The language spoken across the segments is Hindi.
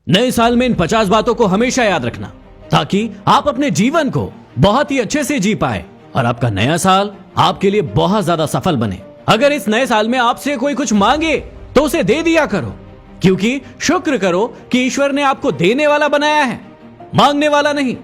नए साल में इन 50 बातों को हमेशा याद रखना ताकि आप अपने जीवन को बहुत ही अच्छे से जी पाए और आपका नया साल आपके लिए बहुत ज्यादा सफल बने। अगर इस नए साल में आपसे कोई कुछ मांगे तो उसे दे दिया करो, क्योंकि शुक्र करो कि ईश्वर ने आपको देने वाला बनाया है, मांगने वाला नहीं।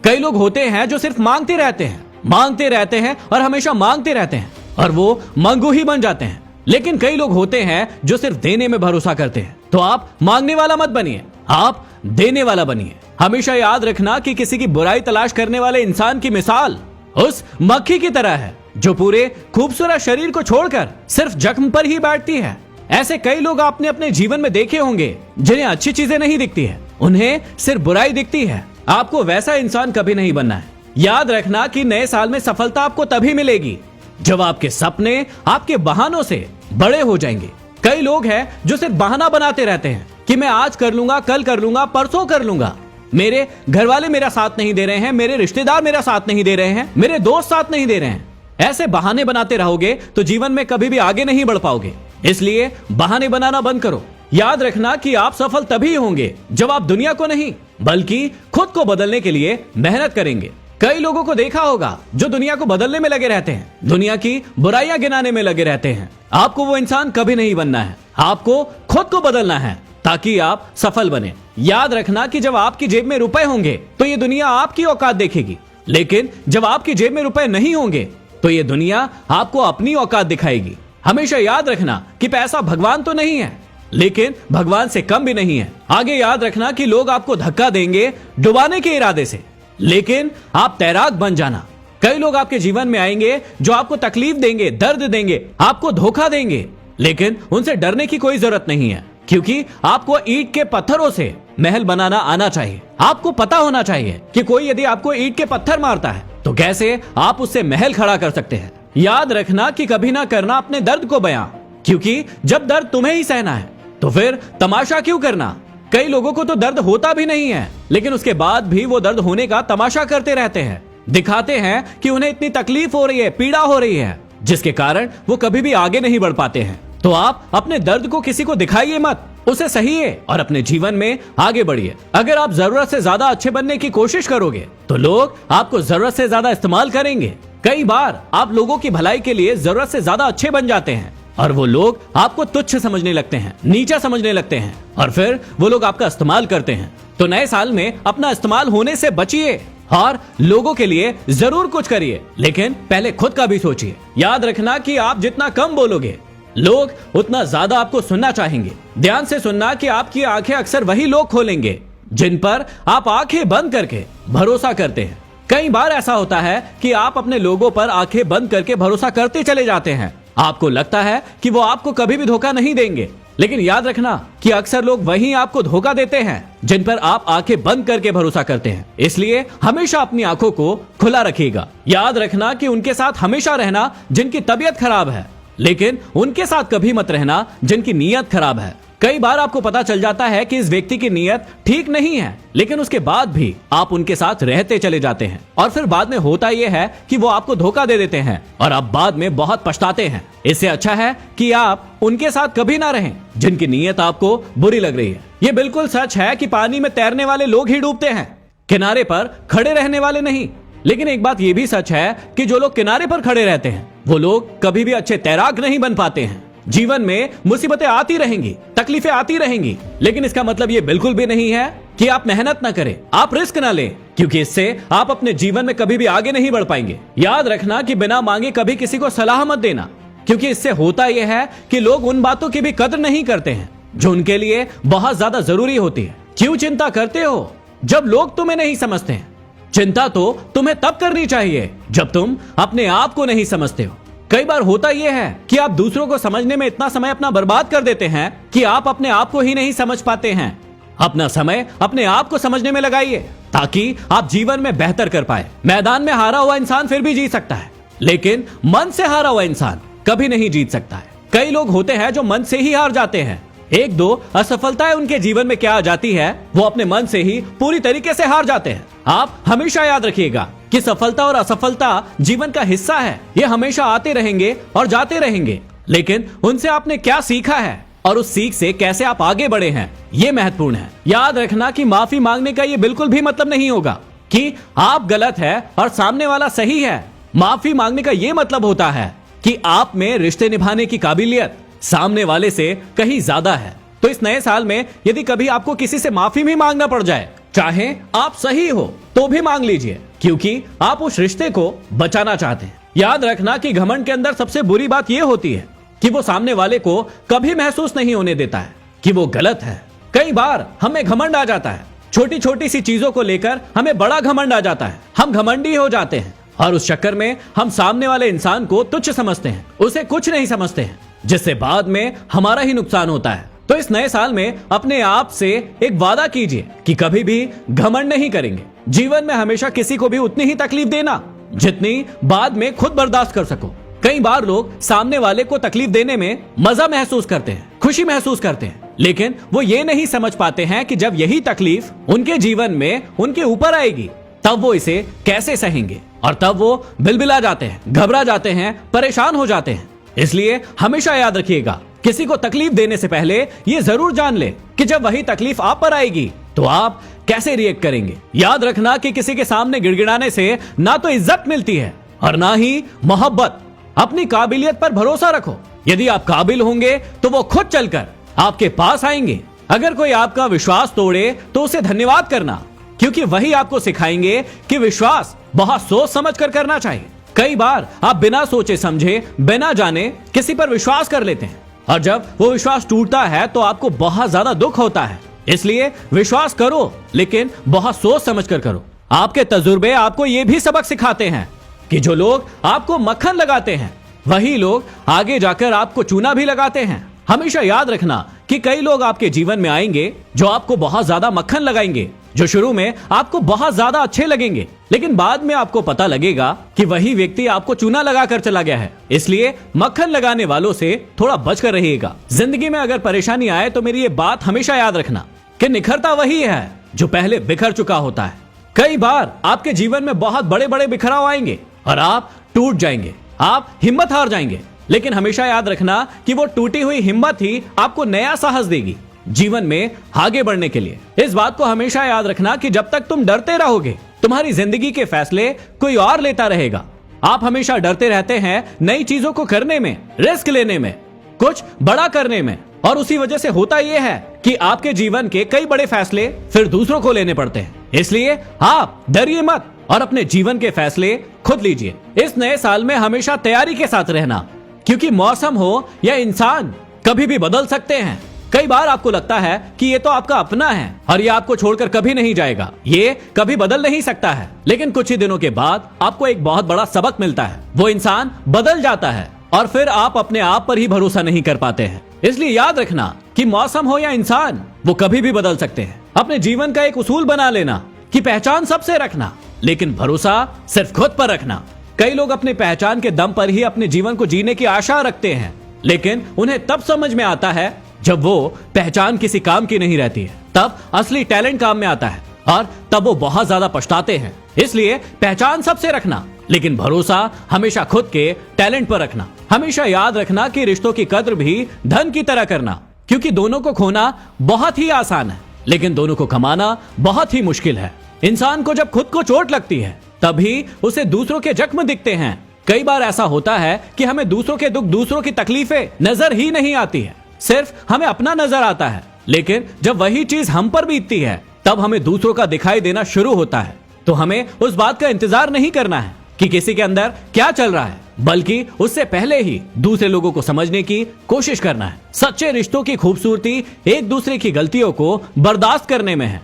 कई लोग होते हैं जो सिर्फ मांगते रहते हैं और हमेशा मांगते रहते हैं और वो मंगू ही बन जाते हैं। लेकिन कई लोग होते हैं जो सिर्फ देने में भरोसा करते हैं। तो आप मांगने वाला मत बनिए, आप देने वाला बनिए। हमेशा याद रखना कि किसी की बुराई तलाश करने वाले इंसान की मिसाल उस मक्खी की तरह है जो पूरे खूबसूरत शरीर को छोड़कर सिर्फ जख्म पर ही बैठती है। ऐसे कई लोग आपने अपने जीवन में देखे होंगे जिन्हें अच्छी चीजें नहीं दिखती है, उन्हें सिर्फ बुराई दिखती है। आपको वैसा इंसान कभी नहीं बनना है। याद रखना कि नए साल में सफलता आपको तभी मिलेगी जब आपके सपने आपके बहानों से बड़े हो जाएंगे। कई लोग हैं जो सिर्फ बहाना बनाते रहते हैं कि मैं आज कर लूंगा, कल कर लूंगा, परसों कर लूंगा। मेरे घर वाले मेरा साथ नहीं दे रहे हैं, मेरे रिश्तेदार मेरा साथ नहीं दे रहे हैं, मेरे दोस्त साथ नहीं दे रहे हैं। ऐसे बहाने बनाते रहोगे तो जीवन में कभी भी आगे नहीं बढ़ पाओगे। इसलिए बहाने बनाना बंद करो। याद रखना कि आप सफल तभी होंगे जब आप दुनिया को नहीं बल्कि खुद को बदलने के लिए मेहनत करेंगे। कई लोगों को देखा होगा जो दुनिया को बदलने में लगे रहते हैं, दुनिया की बुराइयां गिनाने में लगे रहते हैं। आपको वो इंसान कभी नहीं बनना है, आपको खुद को बदलना है ताकि आप सफल बने। याद रखना कि जब आपकी जेब में रुपए होंगे तो ये दुनिया आपकी औकात देखेगी, लेकिन जब आपकी जेब में रुपए नहीं होंगे तो ये दुनिया आपको अपनी औकात दिखाएगी। हमेशा याद रखना कि पैसा भगवान तो नहीं है, लेकिन भगवान से कम भी नहीं है। आगे याद रखना कि लोग आपको धक्का देंगे डुबाने के इरादे से, लेकिन आप तैराक बन जाना। कई लोग आपके जीवन में आएंगे जो आपको तकलीफ देंगे, दर्द देंगे, आपको धोखा देंगे, लेकिन उनसे डरने की कोई जरूरत नहीं है, क्योंकि आपको ईंट के पत्थरों से महल बनाना आना चाहिए। आपको पता होना चाहिए कि कोई यदि आपको ईंट के पत्थर मारता है तो कैसे आप उससे महल खड़ा कर सकते हैं। याद रखना कि कभी ना करना अपने दर्द को बयां, क्योंकि जब दर्द तुम्हें ही सहना है तो फिर तमाशा क्यों करना। कई लोगों को तो दर्द होता भी नहीं है, लेकिन उसके बाद भी वो दर्द होने का तमाशा करते रहते हैं, दिखाते हैं कि उन्हें इतनी तकलीफ हो रही है, पीड़ा हो रही है, जिसके कारण वो कभी भी आगे नहीं बढ़ पाते हैं। तो आप अपने दर्द को किसी को दिखाइए मत, उसे सहिए और अपने जीवन में आगे बढ़िए। अगर आप जरूरत से ज्यादा अच्छे बनने की कोशिश करोगे तो लोग आपको जरूरत से ज्यादा इस्तेमाल करेंगे। कई बार आप लोगों की भलाई के लिए जरूरत से ज्यादा अच्छे बन जाते हैं और वो लोग आपको तुच्छ समझने लगते हैं, नीचा समझने लगते हैं और फिर वो लोग आपका इस्तेमाल करते हैं। तो नए साल में अपना इस्तेमाल होने से बचिए और लोगों के लिए जरूर कुछ करिए, लेकिन पहले खुद का भी सोचिए। याद रखना कि आप जितना कम बोलोगे लोग उतना ज्यादा आपको सुनना चाहेंगे। ध्यान से सुनना कि आपकी आंखें अक्सर वही लोग खोलेंगे जिन पर आप आंखें बंद करके भरोसा करते हैं। कई बार ऐसा होता है कि आप अपने लोगों पर आंखें बंद करके भरोसा करते चले जाते हैं। आपको लगता है कि वो आपको कभी भी धोखा नहीं देंगे, लेकिन याद रखना कि अक्सर लोग वही आपको धोखा देते हैं जिन पर आप आंखें बंद करके भरोसा करते हैं। इसलिए हमेशा अपनी आंखों को खुला रखिएगा। याद रखना कि उनके साथ हमेशा रहना जिनकी तबीयत खराब है, लेकिन उनके साथ कभी मत रहना जिनकी नीयत खराब है। कई बार आपको पता चल जाता है कि इस व्यक्ति की नीयत ठीक नहीं है, लेकिन उसके बाद भी आप उनके साथ रहते चले जाते हैं और फिर बाद में होता यह है कि वो आपको धोखा दे देते हैं और आप बाद में बहुत पछताते हैं। इससे अच्छा है कि आप उनके साथ कभी ना रहें जिनकी नीयत आपको बुरी लग रही है। ये बिल्कुल सच है कि पानी में तैरने वाले लोग ही डूबते हैं, किनारे पर खड़े रहने वाले नहीं। लेकिन एक बात ये भी सच है कि जो लोग किनारे पर खड़े रहते हैं वो लोग कभी भी अच्छे तैराक नहीं बन पाते हैं। जीवन में मुसीबतें आती रहेंगी, तकलीफें आती रहेंगी, लेकिन इसका मतलब ये बिल्कुल भी नहीं है कि आप मेहनत ना करें, आप रिस्क ना लें, क्योंकि इससे आप अपने जीवन में कभी भी आगे नहीं बढ़ पाएंगे। याद रखना कि बिना मांगे कभी किसी को सलाह मत देना, क्योंकि इससे होता यह है कि लोग उन बातों की भी कदर नहीं करते हैं जो उनके लिए बहुत ज्यादा जरूरी होती है। क्यों चिंता करते हो जब लोग तुम्हें नहीं समझते हैं? चिंता तो तुम्हें तब करनी चाहिए जब तुम अपने आप को नहीं समझते हो। कई बार होता यह है कि आप दूसरों को समझने में इतना समय अपना बर्बाद कर देते हैं कि आप अपने आप को ही नहीं समझ पाते हैं। अपना समय अपने आप को समझने में लगाइए ताकि आप जीवन में बेहतर कर पाए। मैदान में हारा हुआ इंसान फिर भी जीत सकता है, लेकिन मन से हारा हुआ इंसान कभी नहीं जीत सकता है। कई लोग होते हैं जो मन से ही हार जाते हैं। एक दो असफलताएं उनके जीवन में क्या आ जाती है, वो अपने मन से ही पूरी तरीके से हार जाते हैं। आप हमेशा याद रखिएगा कि सफलता और असफलता जीवन का हिस्सा है। ये हमेशा आते रहेंगे और जाते रहेंगे, लेकिन उनसे आपने क्या सीखा है और उस सीख से कैसे आप आगे बढ़े हैं, ये महत्वपूर्ण है। याद रखना कि माफी मांगने का ये बिल्कुल भी मतलब नहीं होगा कि आप गलत है और सामने वाला सही है। माफी मांगने का ये मतलब होता है कि आप में रिश्ते निभाने की काबिलियत सामने वाले से कहीं ज्यादा है। तो इस नए साल में यदि कभी आपको किसी से माफी भी मांगना पड़ जाए, चाहे आप सही हो तो भी मांग लीजिए, क्योंकि आप उस रिश्ते को बचाना चाहते हैं। याद रखना कि घमंड के अंदर सबसे बुरी बात यह होती है कि वो सामने वाले को कभी महसूस नहीं होने देता है कि वो गलत है। कई बार हमें घमंड आ जाता है, छोटी छोटी सी चीजों को लेकर हमें बड़ा घमंड आ जाता है, हम घमंडी हो जाते हैं और उस चक्कर में हम सामने वाले इंसान को तुच्छ समझते हैं, उसे कुछ नहीं समझते हैं, जिससे बाद में हमारा ही नुकसान होता है। तो इस नए साल में अपने आप से एक वादा कीजिए कि कभी भी घमंड नहीं करेंगे। जीवन में हमेशा किसी को भी उतनी ही तकलीफ देना जितनी बाद में खुद बर्दाश्त कर सको। कई बार लोग सामने वाले को तकलीफ देने में मजा महसूस करते हैं, खुशी महसूस करते हैं, लेकिन वो ये नहीं समझ पाते हैं कि जब यही तकलीफ उनके जीवन में उनके ऊपर आएगी तब वो इसे कैसे सहेंगे, और तब वो बिलबिला जाते हैं, घबरा जाते हैं, परेशान हो जाते हैं। इसलिए हमेशा याद रखिएगा, किसी को तकलीफ देने से पहले ये जरूर जान ले कि जब वही तकलीफ आप पर आएगी तो आप कैसे रिएक्ट करेंगे। याद रखना कि किसी के सामने गिड़गिड़ाने से ना तो इज्जत मिलती है और ना ही मोहब्बत। अपनी काबिलियत पर भरोसा रखो, यदि आप काबिल होंगे तो वो खुद चलकर आपके पास आएंगे। अगर कोई आपका विश्वास तोड़े तो उसे धन्यवाद करना, क्योंकि वही आपको सिखाएंगे कि विश्वास बहुत सोच समझ कर करना चाहिए। कई बार आप बिना सोचे समझे, बिना जाने किसी पर विश्वास कर लेते हैं और जब वो विश्वास टूटता है तो आपको बहुत ज्यादा दुख होता है। इसलिए विश्वास करो, लेकिन बहुत सोच समझ कर करो। आपके तजुर्बे आपको ये भी सबक सिखाते हैं कि जो लोग आपको मक्खन लगाते हैं वही लोग आगे जाकर आपको चूना भी लगाते हैं। हमेशा याद रखना कि कई लोग आपके जीवन में आएंगे जो आपको बहुत ज्यादा मक्खन लगाएंगे, जो शुरू में आपको बहुत ज्यादा अच्छे लगेंगे, लेकिन बाद में आपको पता लगेगा कि वही व्यक्ति आपको चूना लगाकर चला गया है। इसलिए मक्खन लगाने वालों से थोड़ा बचकर रहिएगा। जिंदगी में अगर परेशानी आए तो मेरी ये बात हमेशा याद रखना कि निखरता वही है जो पहले बिखर चुका होता है। कई बार आपके जीवन में बहुत बड़े बड़े बिखराव आएंगे और आप टूट जाएंगे, आप हिम्मत हार जाएंगे, लेकिन हमेशा याद रखना कि वो टूटी हुई हिम्मत ही आपको नया साहस देगी जीवन में आगे बढ़ने के लिए। इस बात को हमेशा याद रखना कि जब तक तुम डरते रहोगे तुम्हारी जिंदगी के फैसले कोई और लेता रहेगा। आप हमेशा डरते रहते हैं नई चीजों को करने में, रिस्क लेने में, कुछ बड़ा करने में, और उसी वजह से होता यह है कि आपके जीवन के कई बड़े फैसले फिर दूसरों को लेने पड़ते हैं। इसलिए आप डरिए मत और अपने जीवन के फैसले खुद लीजिए। इस नए साल में हमेशा तैयारी के साथ रहना, क्योंकि मौसम हो या इंसान कभी भी बदल सकते हैं। कई बार आपको लगता है कि ये तो आपका अपना है और ये आपको छोड़कर कभी नहीं जाएगा, ये कभी बदल नहीं सकता है, लेकिन कुछ ही दिनों के बाद आपको एक बहुत बड़ा सबक मिलता है। वो इंसान बदल जाता है और फिर आप अपने आप पर ही भरोसा नहीं कर पाते हैं। इसलिए याद रखना कि मौसम हो या इंसान, वो कभी भी बदल सकते हैं। अपने जीवन का एक उसूल बना लेना कि पहचान सबसे रखना, लेकिन भरोसा सिर्फ खुद पर रखना। कई लोग अपनी पहचान के दम पर ही अपने जीवन को जीने की आशा रखते हैं, लेकिन उन्हें तब समझ में आता है जब वो पहचान किसी काम की नहीं रहती है, तब असली टैलेंट काम में आता है और तब वो बहुत ज्यादा पछताते हैं। इसलिए पहचान सबसे रखना, लेकिन भरोसा हमेशा खुद के टैलेंट पर रखना। हमेशा याद रखना कि रिश्तों की कद्र भी धन की तरह करना, क्योंकि दोनों को खोना बहुत ही आसान है, लेकिन दोनों को कमाना बहुत ही मुश्किल है। इंसान को जब खुद को चोट लगती है तभी उसे दूसरों के जख्म दिखते हैं। कई बार ऐसा होता है कि हमें दूसरों के दुख, दूसरों की तकलीफें नजर ही नहीं आती है, सिर्फ हमें अपना नजर आता है। लेकिन जब वही चीज हम पर बीतती है तब हमें दूसरों का दिखाई देना शुरू होता है। तो हमें उस बात का इंतजार नहीं करना है कि किसी के अंदर क्या चल रहा है, बल्कि उससे पहले ही दूसरे लोगों को समझने की कोशिश करना है। सच्चे रिश्तों की खूबसूरती एक दूसरे की गलतियों को बर्दाश्त करने में है,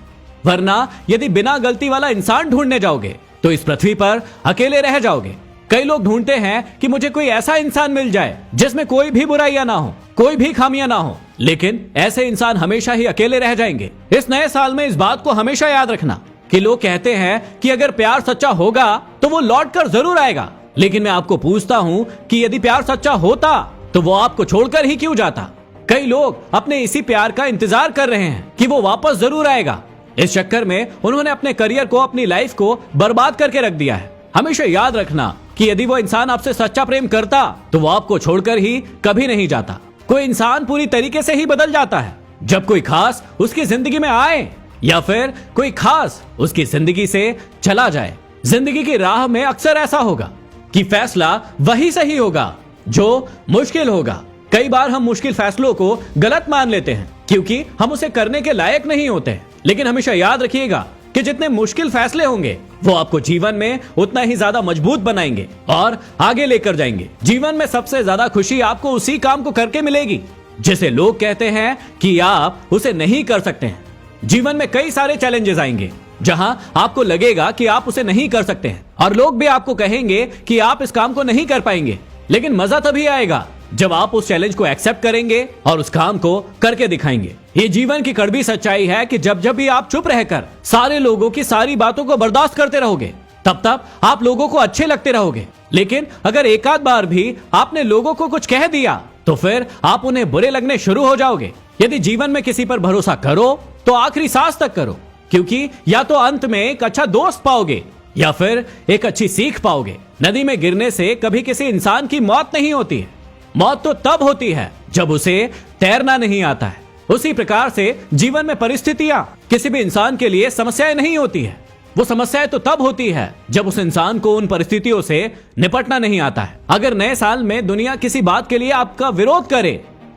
वरना यदि बिना गलती वाला इंसान ढूंढने जाओगे तो इस पृथ्वी पर अकेले रह जाओगे। कई लोग ढूंढते हैं कि मुझे कोई ऐसा इंसान मिल जाए जिसमें कोई भी बुराइयां ना हो, कोई भी खामियां ना हो, लेकिन ऐसे इंसान हमेशा ही अकेले रह जाएंगे। इस नए साल में इस बात को हमेशा याद रखना कि लोग कहते हैं कि अगर प्यार सच्चा होगा तो वो लौट कर जरूर आएगा, लेकिन मैं आपको पूछता हूं कि यदि प्यार सच्चा होता तो वो आपको छोड़कर ही क्यों जाता। कई लोग अपने इसी प्यार का इंतजार कर रहे हैं कि वो वापस जरूर आएगा। इस चक्कर में उन्होंने अपने करियर को, अपनी लाइफ को बर्बाद करके रख दिया है। हमेशा याद रखना कि यदि वो इंसान आपसे सच्चा प्रेम करता तो वो आपको छोड़कर ही कभी नहीं जाता। कोई इंसान पूरी तरीके से ही बदल जाता है जब कोई खास उसकी जिंदगी में आए या फिर कोई खास उसकी जिंदगी से चला जाए। जिंदगी की राह में अक्सर ऐसा होगा कि फैसला वही सही होगा जो मुश्किल होगा। कई बार हम मुश्किल फैसलों को गलत मान लेते हैं क्योंकि हम उसे करने के लायक नहीं होते। लेकिन हमेशा याद रखिएगा कि जितने मुश्किल फैसले होंगे वो आपको जीवन में उतना ही ज्यादा मजबूत बनाएंगे और आगे लेकर जाएंगे। जीवन में सबसे ज्यादा खुशी आपको उसी काम को करके मिलेगी जिसे लोग कहते हैं कि आप उसे नहीं कर सकते हैं। जीवन में कई सारे चैलेंजेस आएंगे जहां आपको लगेगा कि आप उसे नहीं कर सकते हैं और लोग भी आपको कहेंगे कि आप इस काम को नहीं कर पाएंगे। लेकिन मजा तभी आएगा जब आप उस चैलेंज को एक्सेप्ट करेंगे और उस काम को करके दिखाएंगे। ये जीवन की कड़वी सच्चाई है कि जब जब भी आप चुप रहकर सारे लोगों की सारी बातों को बर्दाश्त करते रहोगे तब आप लोगों को अच्छे लगते रहोगे। लेकिन अगर एक आध बार भी आपने लोगों को कुछ कह दिया तो फिर आप उन्हें बुरे लगने शुरू हो जाओगे। यदि जीवन में किसी पर भरोसा करो तो आखिरी सांस तक करो, क्योंकि या तो अंत में एक अच्छा दोस्त पाओगे या फिर एक अच्छी सीख पाओगे। नदी में गिरने से कभी किसी इंसान की मौत नहीं होती है। मौत तो तब होती है जब उसे तैरना नहीं आता है। उसी प्रकार से जीवन में परिस्थितियां किसी भी इंसान के लिए समस्याएं नहीं होती है। वो समस्याएं तो तब होती है जब उस इंसान को उन परिस्थितियों से निपटना नहीं आता है। अगर नए साल में दुनिया किसी बात के लिए आपका विरोध करे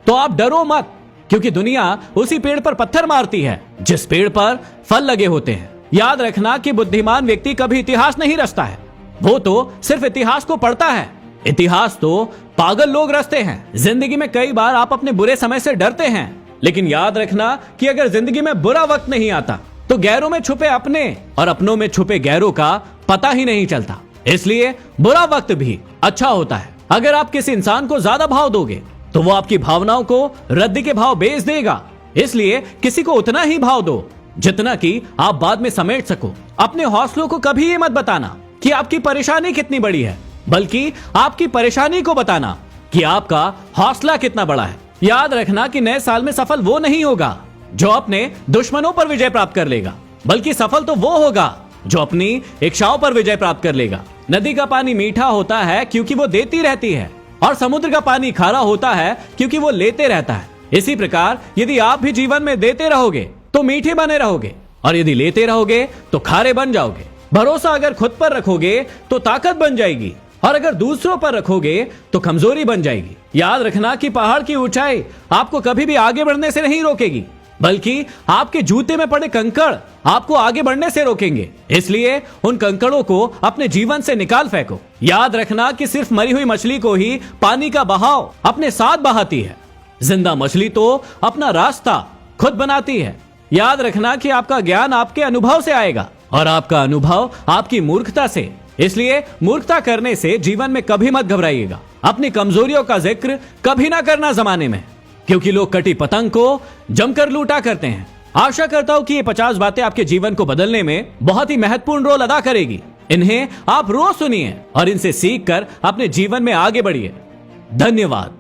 तो आप डरो मत, क्योंकि दुनिया उसी पेड़ पर पत्थर मारती है जिस पेड़ पर फल लगे होते हैं। याद रखना कि बुद्धिमान व्यक्ति कभी इतिहास नहीं रचता है, वो तो सिर्फ इतिहास को पढ़ता है। इतिहास तो पागल लोग रचते हैं। जिंदगी में कई बार आप अपने बुरे समय से डरते हैं, लेकिन याद रखना कि अगर जिंदगी में बुरा वक्त नहीं आता तो गैरों में छुपे अपने और अपनों में छुपे गैरों का पता ही नहीं चलता। इसलिए बुरा वक्त भी अच्छा होता है। अगर आप किसी इंसान को ज्यादा भाव दोगे तो वो आपकी भावनाओं को रद्दी के भाव बेच देगा। इसलिए किसी को उतना ही भाव दो जितना कि आप बाद में समेट सको। अपने हौसलों को कभी ये मत बताना कि आपकी परेशानी कितनी बड़ी है, बल्कि आपकी परेशानी को बताना कि आपका हौसला कितना बड़ा है। याद रखना कि नए साल में सफल वो नहीं होगा जो अपने दुश्मनों पर विजय प्राप्त कर लेगा, बल्कि सफल तो वो होगा जो अपनी इच्छाओं पर विजय प्राप्त कर लेगा। नदी का पानी मीठा होता है क्योंकि वो देती रहती है और समुद्र का पानी खारा होता है क्योंकि वो लेते रहता है। इसी प्रकार यदि आप भी जीवन में देते रहोगे तो मीठे बने रहोगे और यदि लेते रहोगे तो खारे बन जाओगे। भरोसा अगर खुद पर रखोगे तो ताकत बन जाएगी और अगर दूसरों पर रखोगे तो कमजोरी बन जाएगी। याद रखना कि पहाड़ की ऊंचाई आपको कभी भी आगे बढ़ने से नहीं रोकेगी, बल्कि आपके जूते में पड़े कंकड़ आपको आगे बढ़ने से रोकेंगे। इसलिए उन कंकड़ों को अपने जीवन से निकाल फेंको। याद रखना कि सिर्फ मरी हुई मछली को ही पानी का बहाव अपने साथ बहाती है, जिंदा मछली तो अपना रास्ता खुद बनाती है। याद रखना कि आपका ज्ञान आपके अनुभव से आएगा और आपका अनुभव आपकी मूर्खता से। इसलिए मूर्खता करने से जीवन में कभी मत घबराइएगा। अपनी कमजोरियों का जिक्र कभी ना करना जमाने में, क्योंकि लोग कटी पतंग को जमकर लूटा करते हैं। आशा करता हूं कि ये 50 बातें आपके जीवन को बदलने में बहुत ही महत्वपूर्ण रोल अदा करेगी। इन्हें आप रोज सुनिए और इनसे सीख कर अपने जीवन में आगे बढ़िए। धन्यवाद।